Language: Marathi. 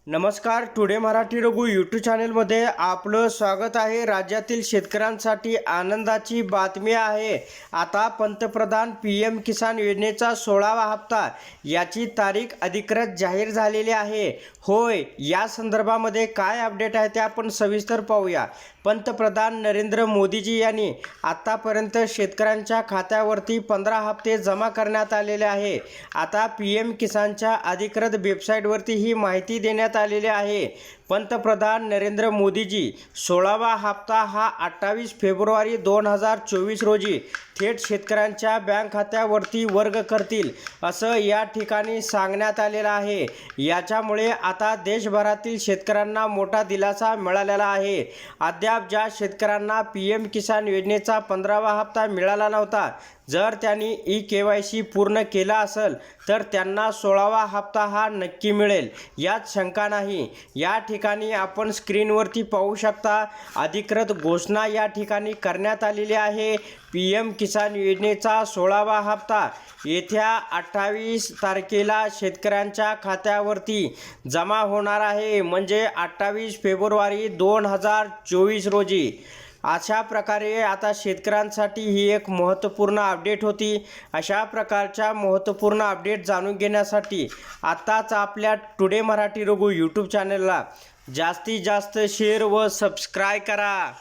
नमस्कार. टुडे मराठी रघु यूट्यूब चॅनलमध्ये आपलं स्वागत आहे. राज्यातील शेतकऱ्यांसाठी आनंदाची बातमी आहे. आता पंतप्रधान PM किसान योजनेचा 16वा हप्ता याची तारीख अधिकृत जाहीर झालेली आहे. होय, या संदर्भामध्ये काय अपडेट आहे ते आपण सविस्तर पाहूया. पंतप्रधान नरेंद्र मोदीजी यांनी आतापर्यंत शेतकऱ्यांच्या खात्यावरती 15 हप्ते जमा करण्यात आलेले आहे. आता PM किसानच्या अधिकृत वेबसाईटवरती ही माहिती देण्यात आलेले आहे. पंतप्रधान नरेंद्र मोदीजी 16वा हप्ता हा 28 फेब्रुवारी 2024 रोजी थेट शेतकऱ्यांच्या बँक खात्यावरती वर्ग करतील असं या ठिकाणी सांगण्यात आलेलं आहे. याच्यामुळे आता देशभरातील शेतकऱ्यांना मोठा दिलासा मिळालेला आहे. अद्याप ज्या शेतकऱ्यांना PM किसान योजनेचा 15वा हप्ता मिळाला नव्हता, जर त्यांनी KYC पूर्ण केला असेल तर त्यांना 16वा हप्ता हा नक्की मिळेल, यात शंका नाही. या ठिकाणी आपण स्क्रीनवरती पाहू शकता, अधिकृत घोषणा या ठिकाणी करण्यात आलेली आहे. PM किसान योजनेचा 16वा हप्ता येत्या 28 तारखेला शेतकऱ्यांच्या खात्यावरती जमा होणार आहे, म्हणजे 28 फेब्रुवारी 2024 रोजी. अशा प्रकारे आता शेतकऱ्यांसाठी ही एक महत्त्वपूर्ण अपडेट होती. अशा प्रकारच्या महत्त्वपूर्ण अपडेट जाणून घेण्यासाठी आत्ताच आपल्या टुडे मराठी रघु यूट्यूब चॅनलला जास्तीत जास्त शेअर व सबस्क्राईब करा.